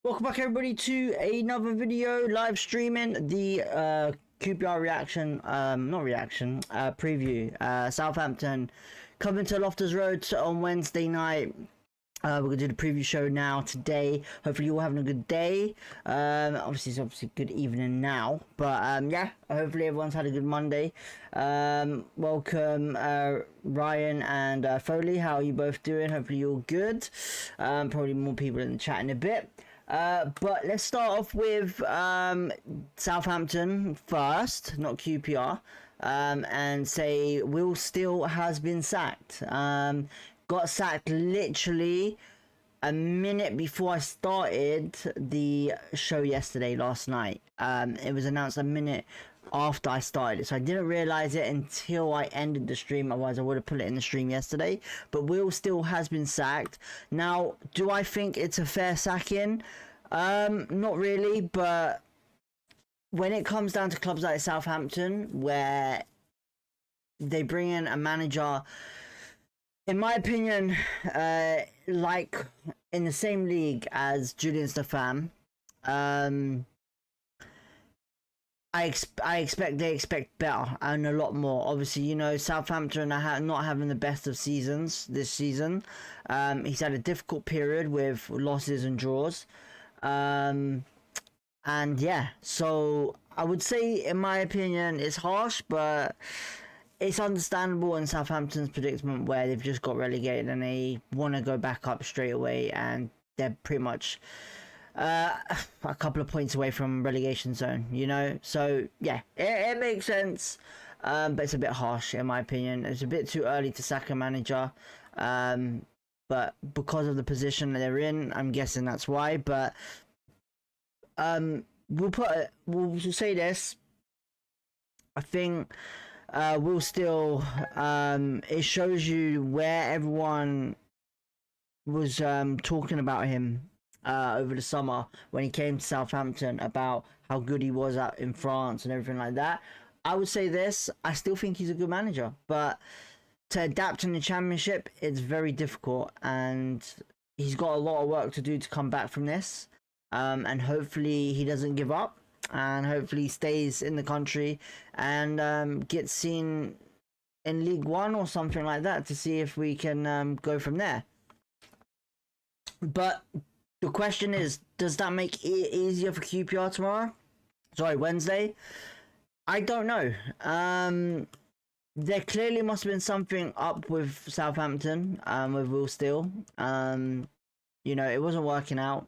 Welcome back everybody to another video live streaming the QPR reaction, preview. Southampton coming to Loftus Road on Wednesday night. We're gonna do the preview show now today. Hopefully you're all having a good day. Obviously it's good evening now, but yeah, hopefully everyone's had a good Monday. Welcome Ryan and Foley. How are you both doing? Hopefully you're all good. Probably more people in the chat in a bit. But let's start off with Southampton first, not QPR, and say Will Steele has been sacked. Got sacked literally a minute before I started the show last night. It was announced a minute after I started it, so I didn't realize it until I ended the stream. Otherwise I would have put it in the stream yesterday. But Will Steele has been sacked. Now, do I think it's a fair sacking? Not really, but when it comes down to clubs like Southampton, where they bring in a manager, in my opinion, like in the same league as Julian Stefan, they expect better and a lot more. Obviously, you know, Southampton are not having the best of seasons this season. He's had a difficult period with losses and draws. And yeah, so I would say, in my opinion, it's harsh, but it's understandable in Southampton's predicament, where they've just got relegated and they want to go back up straight away, and they're pretty much a couple of points away from relegation zone, you know. So yeah, it makes sense, but it's a bit harsh in my opinion. It's a bit too early to sack a manager, but because of the position that they're in, I'm guessing that's why. But we'll say this. I think Will Steele, it shows you where everyone was talking about him over the summer when he came to Southampton, about how good he was in France and everything like that. I would say this: I still think he's a good manager, but to adapt in the Championship, it's very difficult, and he's got a lot of work to do to come back from this. And hopefully he doesn't give up, and hopefully he stays in the country and gets seen in League One or something like that, to see if we can go from there. But the question is, does that make it easier for QPR tomorrow? Sorry, Wednesday? I don't know. There clearly must have been something up with Southampton, with Will Steele. You know, it wasn't working out.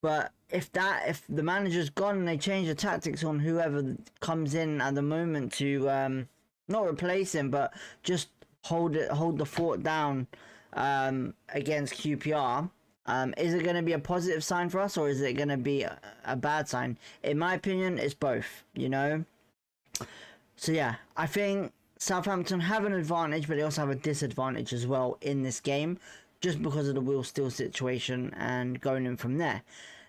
But if the manager's gone and they change the tactics on whoever comes in at the moment to not replace him, but just hold the fort down against QPR, is it going to be a positive sign for us, or is it going to be a bad sign? In my opinion, it's both, you know. So yeah, I think Southampton have an advantage, but they also have a disadvantage as well in this game, just because of the Will Steele situation and going in from there.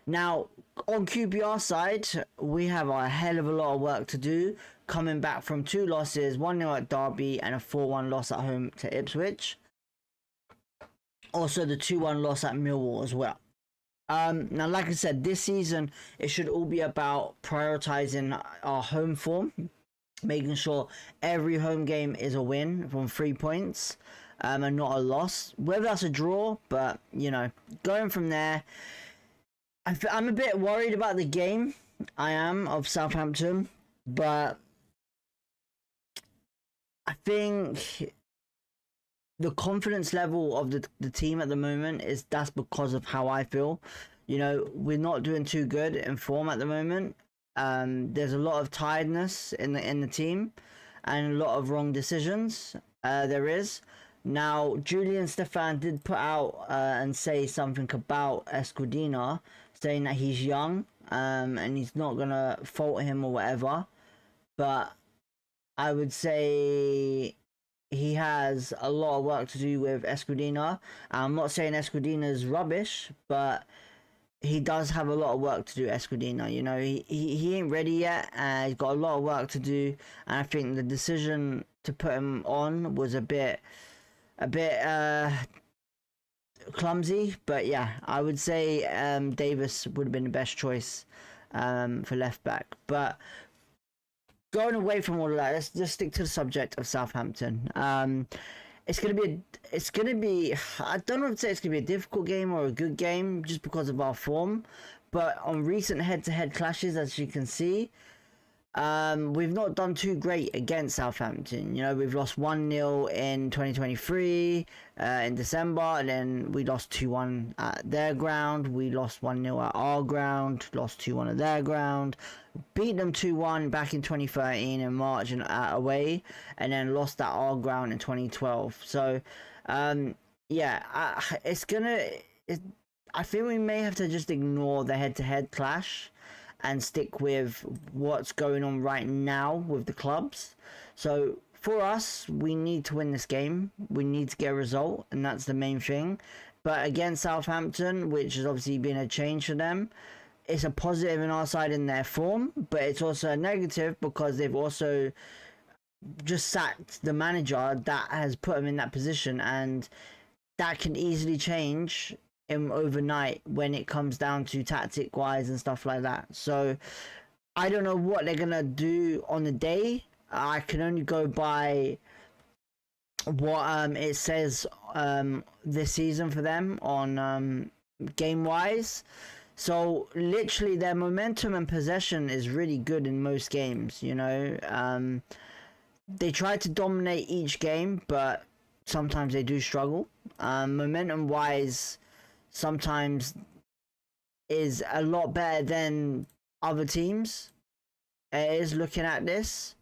Now, on QPR side, we have a hell of a lot of work to do, coming back from 2 losses, 1-0 at Derby and a 4-1 loss at home to Ipswich. Also the 2-1 loss at Millwall as well. Now, like I said, this season, it should all be about prioritising our home form, making sure every home game is a win from 3 points, and not a loss, whether that's a draw. But, you know, going from there, I'm a bit worried about the game, I am, of Southampton, but I think the confidence level of the team at the moment that's because of how I feel. You know, we're not doing too good in form at the moment. There's a lot of tiredness in the team, and a lot of wrong decisions. There is. Now, Julian Stefan did put out and say something about Escudina, saying that he's young, and he's not gonna fault him or whatever. But I would say he has a lot of work to do with Escudina. I'm not saying Escudina's rubbish, but he does have a lot of work to do, Escudina. You know, he ain't ready yet, and he's got a lot of work to do. And I think the decision to put him on was a bit clumsy. But yeah, I would say Davis would have been the best choice for left back. But going away from all of that, let's just stick to the subject of Southampton. It's gonna be. I don't know if it's gonna be a difficult game or a good game, just because of our form. But on recent head-to-head clashes, as you can see, we've not done too great against Southampton. You know, we've lost 1-0 in 2023 in December, and then we lost 2-1 at their ground. We lost 1-0 at our ground, lost 2-1 at their ground, beat them 2-1 back in 2013 in March and away, and then lost at our ground in 2012. So, yeah, I think we may have to just ignore the head-to-head clash and stick with what's going on right now with the clubs. So for us, we need to win this game. We need to get a result, and that's the main thing. But against Southampton, which has obviously been a change for them, it's a positive in our side in their form, but it's also a negative because they've also just sacked the manager that has put them in that position, and that can easily change overnight when it comes down to tactic wise and stuff like that. So I don't know what they're gonna do on the day. I can only go by what it says this season for them on game wise. So literally their momentum and possession is really good in most games, you know. They try to dominate each game, but sometimes they do struggle. Momentum wise, sometimes is a lot better than other teams. It is looking at this.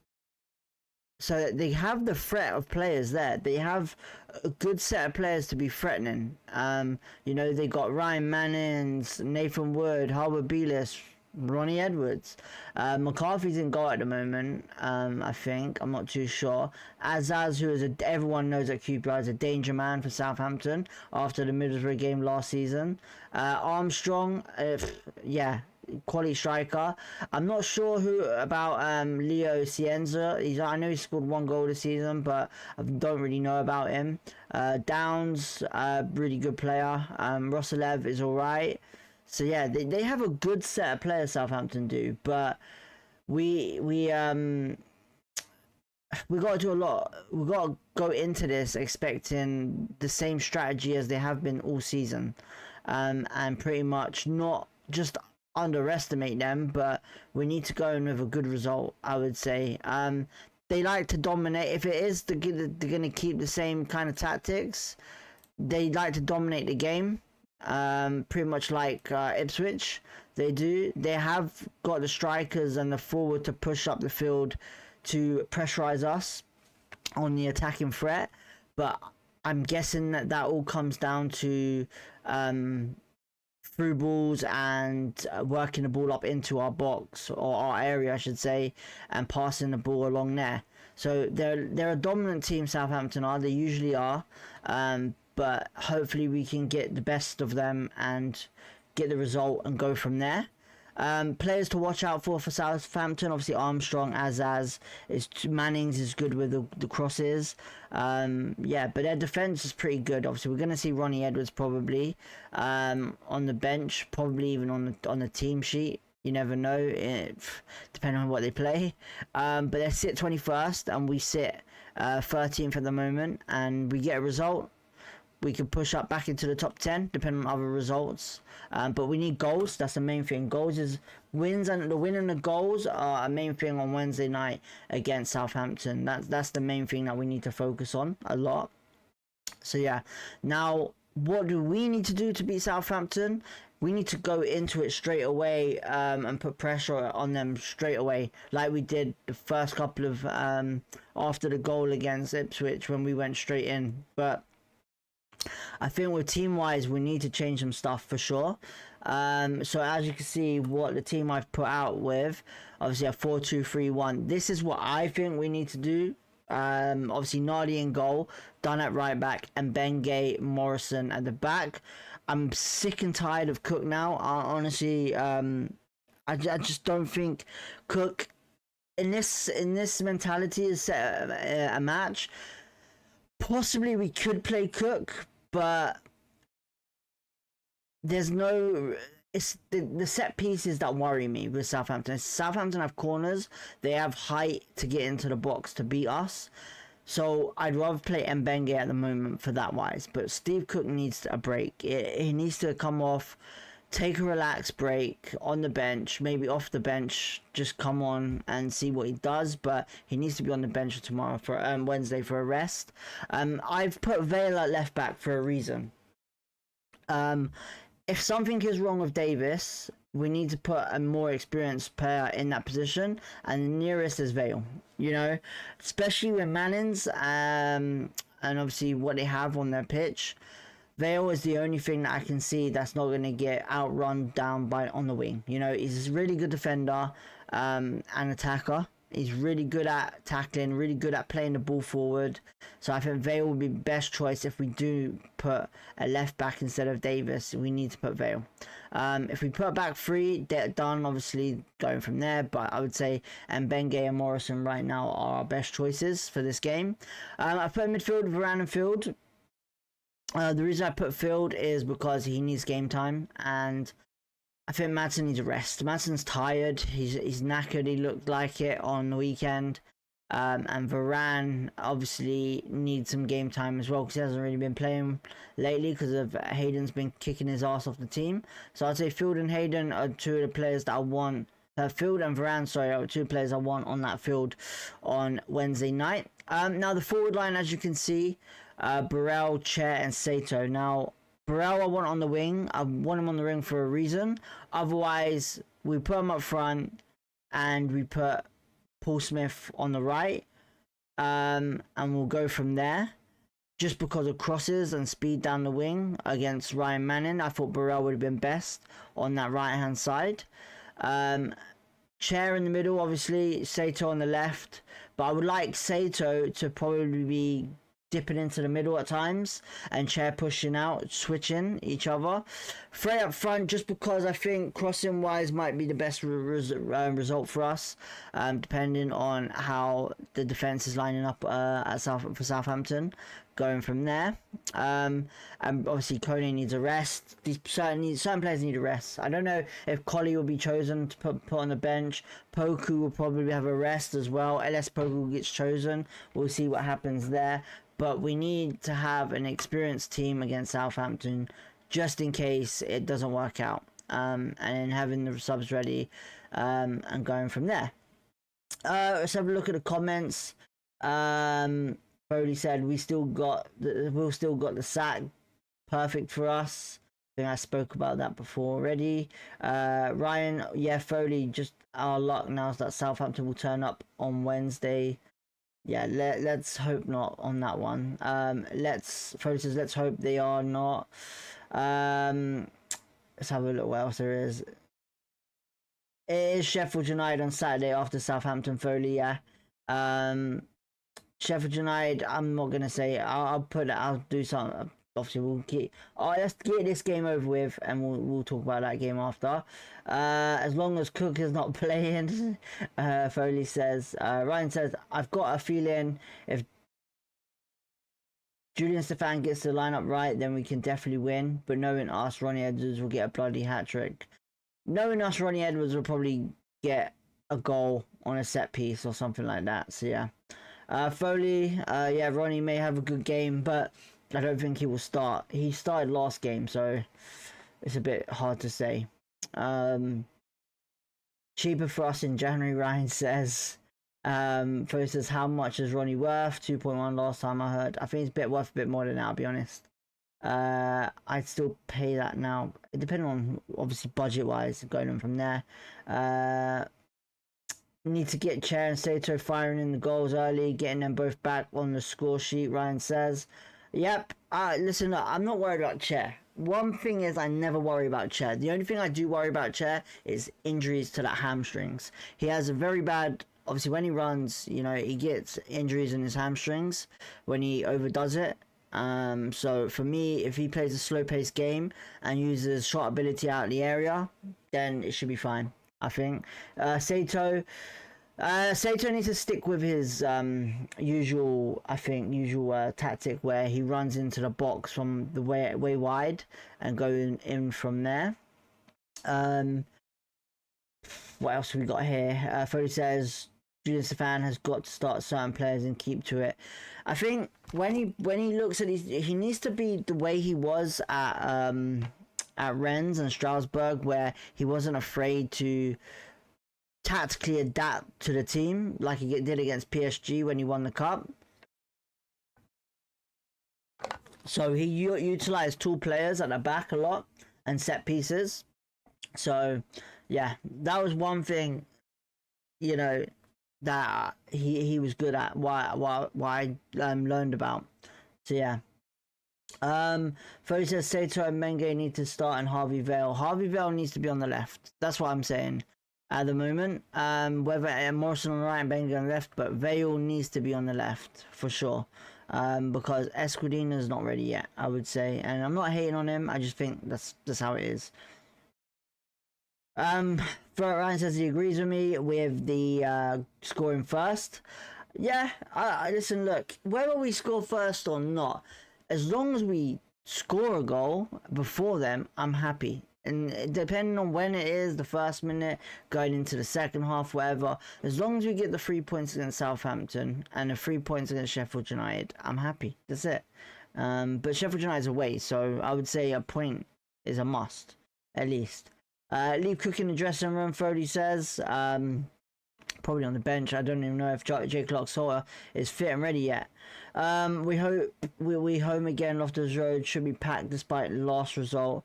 So they have the threat of players there. They have a good set of players to be threatening. You know, they got Ryan Mannings, Nathan Wood, Harbour Belis, Ronnie Edwards. McCarthy's in goal at the moment, I think. I'm not too sure. Azaz, who is everyone knows at QPR, is a danger man for Southampton after the Middlesbrough game last season. Armstrong, yeah, quality striker. I'm not sure about Leo Cienza. I know he scored 1 goal this season, but I don't really know about him. Downs, really good player. Rosselev is alright. So yeah, they have a good set of players, Southampton do, but we got to do a lot. We got to go into this expecting the same strategy as they have been all season, and pretty much not just underestimate them, but we need to go in with a good result, I would say. They like to dominate. If it is they're going to keep the same kind of tactics, they like to dominate the game. Pretty much like Ipswich. They have got the strikers and the forward to push up the field to pressurize us on the attacking threat, but I'm guessing that all comes down to through balls and working the ball up into our box, or our area I should say, and passing the ball along there. So they're a dominant team, Southampton are. They usually are. But hopefully we can get the best of them and get the result and go from there. Players to watch out for Southampton, obviously Armstrong, Azaz, Mannings is good with the crosses. Yeah, but their defence is pretty good. Obviously we're going to see Ronnie Edwards probably on the bench, probably even on the team sheet. You never know, depending on what they play. But they sit 21st and we sit 13th at the moment, and we get a result. We can push up back into the top 10 depending on other results, but we need goals. That's the main thing. Goals is wins, and the win and the goals are a main thing on Wednesday night against Southampton. That's the main thing that we need to focus on a lot. So yeah, now what do we need to do to beat Southampton? We need to go into it straight away and put pressure on them straight away, like we did the first couple of after the goal against Ipswich when we went straight in. But I think with team-wise, we need to change some stuff for sure. So as you can see, what the team I've put out with, obviously a 4-2-3-1. This is what I think we need to do. Obviously Nardi in goal, Dunn at right back, and Bengay, Morrison at the back. I'm sick and tired of Cook now. Honestly, I just don't think Cook in this mentality is set a match. Possibly we could play Cook, but there's no. It's the set pieces that worry me with Southampton. Southampton have corners. They have height to get into the box to beat us. So I'd rather play Mbenge at the moment for that wise. But Steve Cook needs a break. He needs to come off, take a relaxed break on the bench, maybe off the bench, just come on and see what he does. But he needs to be on the bench tomorrow for Wednesday for a rest. I've put Vale at left back for a reason. If something is wrong with Davis, we need to put a more experienced player in that position, and the nearest is Vale. You know, especially with Mannins and obviously what they have on their pitch. Vale is the only thing that I can see that's not going to get outrun down by on the wing. You know, he's a really good defender and attacker. He's really good at tackling, really good at playing the ball forward. So I think Vale will be best choice if we do put a left back instead of Davis. We need to put Vale. If we put back three, they're done, obviously going from there. But I would say Mbenge and Morrison right now are our best choices for this game. I put midfield, Varane and Field. The reason I put Field is because he needs game time, and I think Madsen needs a rest. Madsen's tired. He's knackered. He looked like it on the weekend. And Varane obviously needs some game time as well because he hasn't really been playing lately because of Hayden's been kicking his ass off the team. So I'd say Field and Hayden are two of the players that I want. Field and Varane, sorry, are two players I want on that field on Wednesday night. Now the forward line, as you can see, Burrell, Chair, and Sato. Now, Burrell I want on the wing. I want him on the wing for a reason. Otherwise, we put him up front and we put Paul Smith on the right. And we'll go from there. Just because of crosses and speed down the wing against Ryan Manning, I thought Burrell would have been best on that right-hand side. Chair in the middle, obviously. Sato on the left. But I would like Sato to probably be dipping into the middle at times and Chair pushing out, switching each other. Frey up front, just because I think crossing wise might be the best result for us, depending on how the defense is lining up for Southampton. Going from there, and obviously Kone needs a rest. Certain players need a rest. I don't know if Collie will be chosen to put on the bench. Poku will probably have a rest as well. Unless Poku gets chosen, we'll see what happens there. But we need to have an experienced team against Southampton, just in case it doesn't work out. And then having the subs ready, and going from there. Let's have a look at the comments. Foley said we've still got the sack, perfect for us. I think I spoke about that before already. Ryan, yeah, Foley, just our luck now is that Southampton will turn up on Wednesday. Yeah, let's hope not on that one. Foley says let's hope they are not. Let's have a look what else there is. It is Sheffield United on Saturday after Southampton, Foley, yeah. Sheffield United, I'm not going to say, I'll do something. Obviously, we'll keep. Let's get this game over with, and we'll talk about that game after. As long as Cook is not playing, Foley says. Ryan says, I've got a feeling if Julian Stefan gets the lineup right, then we can definitely win. But knowing us, Ronnie Edwards will get a bloody hat-trick. Knowing us, Ronnie Edwards will probably get a goal on a set piece or something like that. So, yeah. Foley, yeah, Ronnie may have a good game, but I don't think he will start. He started last game, so it's a bit hard to say. Cheaper for us in January, Ryan says. Foley says, how much is Ronnie worth? 2.1 last time I heard. I think it's worth a bit more than that, I'll be honest. I'd still pay that now, depending on, obviously, budget-wise, going on from there. Need to get Chair and Sato firing in the goals early, getting them both back on the score sheet, Ryan says. Yep, listen, look, I'm not worried about Chair. One thing is I never worry about Chair. The only thing I do worry about Chair is injuries to that hamstrings. He has a very bad, obviously when he runs, you know, he gets injuries in his hamstrings when he overdoes it. So for me, if he plays a slow-paced game and uses shot ability out of the area, then it should be fine, I think. Sato, Sato needs to stick with his usual tactic where he runs into the box from the way wide and going in from there. What else have we got here? Fody says Julian Stefan has got to start certain players and keep to it. I think when he looks at he needs to be the way he was at Rennes and Strasbourg, where he wasn't afraid to tactically adapt to the team like he did against PSG when he won the cup. So he utilized two players at the back a lot and set pieces. So yeah, that was one thing, you know, that he was good at. Why I learned about. So yeah. Fody says Sato and Menge need to start and Harvey Vale. Harvey Vale needs to be on the left. That's what I'm saying at the moment. Whether Morrison on the right and Menge on the left, but Vale needs to be on the left for sure. Because Escudina's not ready yet, I would say, and I'm not hating on him. I just think that's how it is. Ryan says he agrees with me with the scoring first. Yeah, I listen. Look, whether we score first or not, as long as we score a goal before them, I'm happy. And depending on when it is, the first minute, going into the second half, whatever, as long as we get the 3 points against Southampton and the 3 points against Sheffield United, I'm happy. That's it. But Sheffield United's away, so I would say a point is a must, at least. Leave Cook in the dressing room, Fody says. Probably on the bench. I don't even know if Jake Clark-Salter is fit and ready yet. We hope we home again. Loftus Road should be packed despite the last result.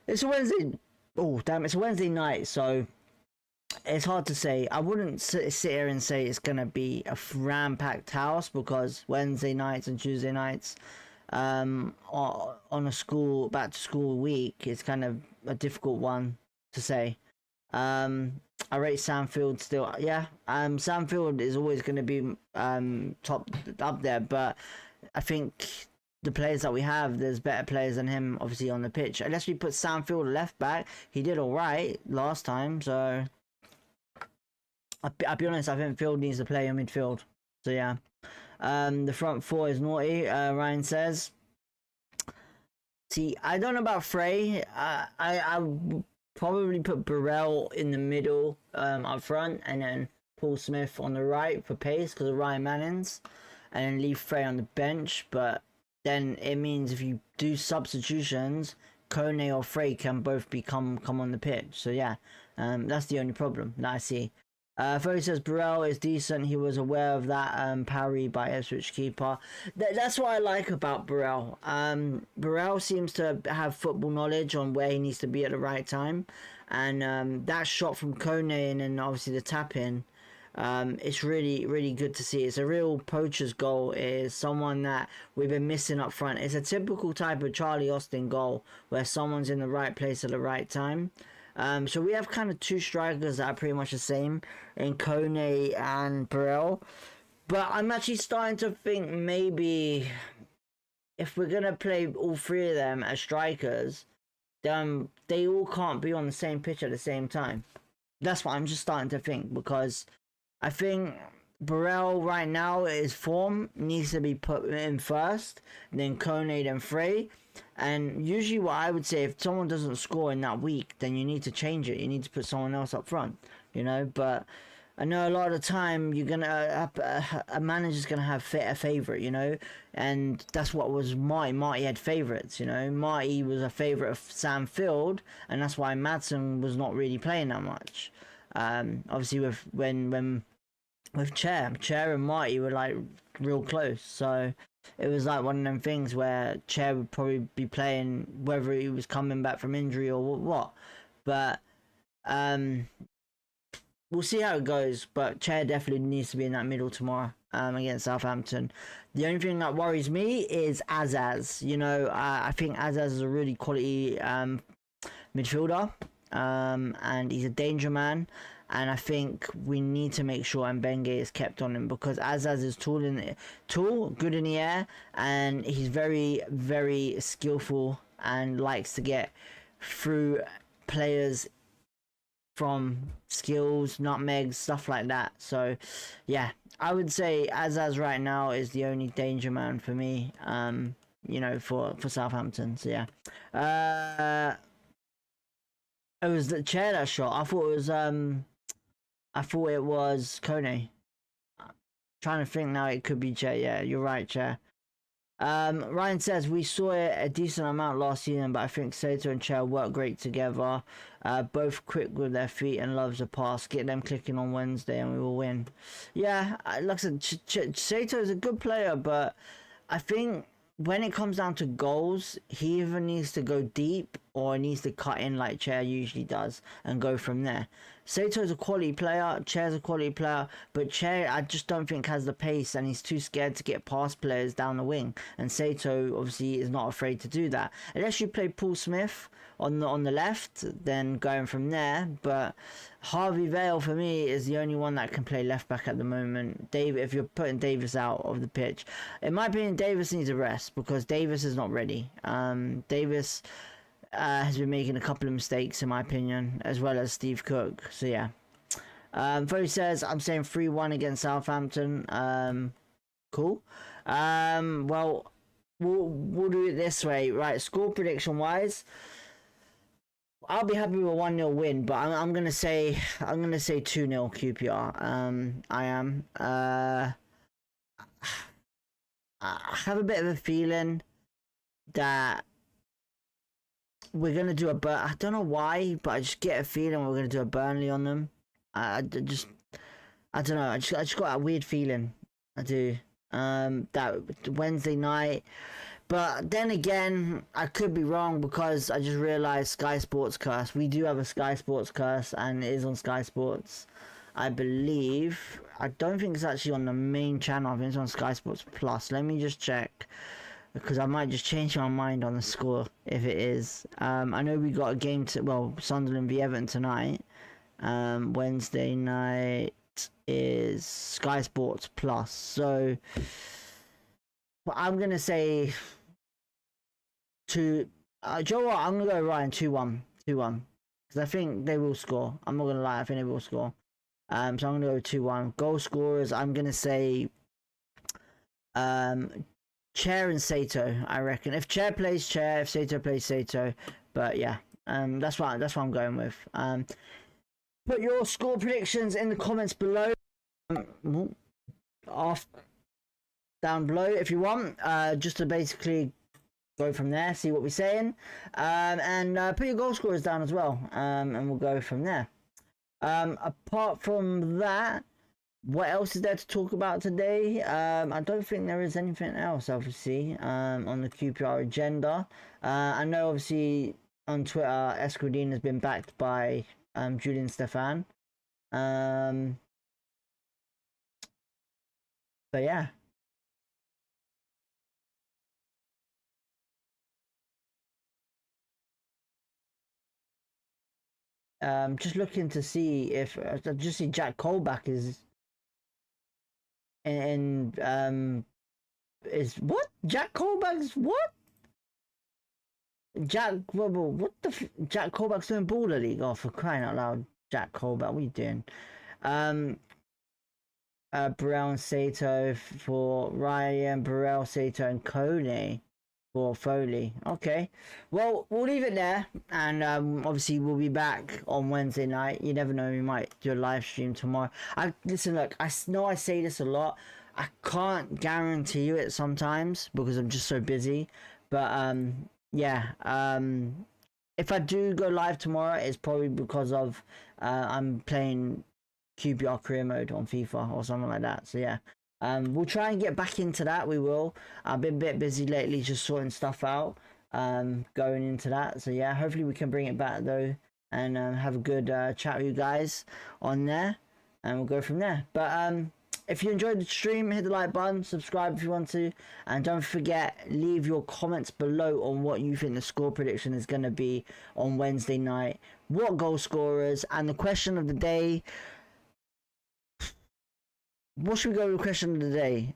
It's a Wednesday. Oh damn! It's a Wednesday night, so it's hard to say. I wouldn't sit here and say it's gonna be a ram-packed house, because Wednesday nights and Tuesday nights, on a back to school week, is kind of a difficult one to say. I rate Sandfield still. Yeah, Sandfield is always going to be top up there, but I think the players that we have, there's better players than him, obviously, on the pitch. Unless we put Sandfield left back, he did all right last time. So I'll be honest, I think Field needs to play in midfield. So yeah, the front four is naughty. Ryan says. See, I don't know about Frey. I probably put Burrell in the middle up front, and then Paul Smith on the right for pace because of Ryan Mannings, and then leave Frey on the bench. But then it means if you do substitutions, Kone or Frey can both come on the pitch. So yeah, that's the only problem that I see. Fody says Burrell is decent. He was aware of that parry by Ipswich keeper. That's what I like about Burrell. Burrell seems to have football knowledge on where he needs to be at the right time. And that shot from Kone and then obviously the tap in, it's really, really good to see. It's a real poacher's goal. It is someone that we've been missing up front. It's a typical type of Charlie Austin goal where someone's in the right place at the right time. So we have kind of two strikers that are pretty much the same in Kone and Burrell. But I'm actually starting to think maybe if we're going to play all three of them as strikers, then they all can't be on the same pitch at the same time. That's what I'm just starting to think, because I think Burrell right now, his form needs to be put in first, then Kone, then Frey. And usually what I would say, if someone doesn't score in that week, then you need to change it. You need to put someone else up front, you know. But I know a lot of the time you're going to, a manager's going to have a favourite, you know. And that's what was Marty. Marty had favourites, you know. Marty was a favourite of Sam Field, and that's why Madsen was not really playing that much. Obviously with Chair and Marty were like real close, so it was like one of them things where Chair would probably be playing whether he was coming back from injury or what. But we'll see how it goes. But Chair definitely needs to be in that middle tomorrow against Southampton. The only thing that worries me is Azaz. You know, I think Azaz is a really quality midfielder, and he's a danger man. And I think we need to make sure Mbenge is kept on him, because Azaz is good in the air, and he's very, very skillful and likes to get through players from skills, nutmegs, stuff like that. So yeah, I would say as right now is the only danger man for me, you know, for Southampton. So yeah, it was the chair that shot. I thought it was Kone. Trying to think now, it could be Chair. Yeah, you're right, Chair. Ryan says we saw it a decent amount last season, but I think Sato and Chair work great together. Both quick with their feet and loves a pass. Get them clicking on Wednesday and we will win. Yeah, like I said, Sato is a good player, but I think when it comes down to goals, he either needs to go deep or needs to cut in like Chair usually does and go from there. Sato's a quality player, Chair's a quality player, but Chair I just don't think has the pace and he's too scared to get past players down the wing. And Sato obviously is not afraid to do that. Unless you play Paul Smith on the left, then going from there. But Harvey Vale for me is the only one that can play left back at the moment. Dave, if you're putting Davis out of the pitch, in my opinion, Davis needs a rest because Davis is not ready. Davis has been making a couple of mistakes in my opinion, as well as Steve Cook. So yeah. Fody says I'm saying 3-1 against Southampton. Cool. Well, we'll do it this way, right? Score prediction wise, I'll be happy with a 1-0 win, but I'm gonna say 2-0 QPR. I am. I have a bit of a feeling that we're gonna do I don't know why, but I just get a feeling we're gonna do a Burnley on them. I don't know. I just got that weird feeling. I do. That Wednesday night. But then again, I could be wrong because I just realised Sky Sports curse. We do have a Sky Sports curse, and it is on Sky Sports, I believe. I don't think it's actually on the main channel. I think it's on Sky Sports Plus. Let me just check, because I might just change my mind on the score if it is. I know we got a game Sunderland v Everton tonight. Wednesday night is Sky Sports Plus. So I'm gonna say Joe, what? I'm gonna go Ryan 2-1, because I think they will score. I'm not gonna lie, I think they will score. So I'm gonna go 2-1. Goal scorers, I'm gonna say Chair and Sato, I reckon. If Chair plays Chair, if Sato plays Sato. But yeah, that's what I'm going with. Put your score predictions in the comments below. Down below if you want, just to basically go from there, see what we're saying. And put your goal scorers down as well. And we'll go from there. Apart from that, what else is there to talk about today? I don't think there is anything else, obviously, on the QPR agenda. I know, obviously, on Twitter, Escudine has been backed by Julian Stefan. But yeah. Just looking to see if just see Jack Colback is is what? Jack Colback's what? Jack Jack Colback's doing Baller League? Oh, for crying out loud, Jack Colback, what are you doing? Burrell and Sato for Ryan, Burrell, Sato and Kone for Foley. Okay, well, we'll leave it there, and obviously we'll be back on Wednesday night. You never know, we might do a live stream tomorrow. Listen, look, I know I say this a lot. I can't guarantee you it sometimes because I'm just so busy, but yeah, if I do go live tomorrow, it's probably because of I'm playing QPR career mode on FIFA or something like that. So yeah, we'll try and get back into that. We will. I've been a bit busy lately, just sorting stuff out, going into that. So yeah, hopefully we can bring it back though, and have a good chat with you guys on there, and we'll go from there. But if you enjoyed the stream, hit the like button, subscribe if you want to, and don't forget, leave your comments below on what you think the score prediction is going to be on Wednesday night, what goal scorers, and the question of the day. What should we go with the question of the day?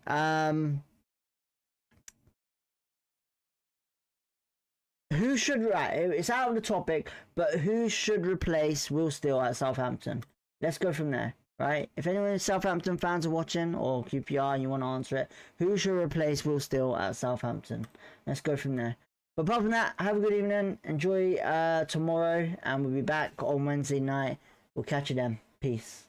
who should, right, it's out of the topic, but who should replace Will Steele at Southampton? Let's go from there, right? If anyone in Southampton fans are watching, or QPR, and you want to answer it, who should replace Will Steele at Southampton? Let's go from there. But apart from that, have a good evening, enjoy tomorrow, and we'll be back on Wednesday night. We'll catch you then. Peace.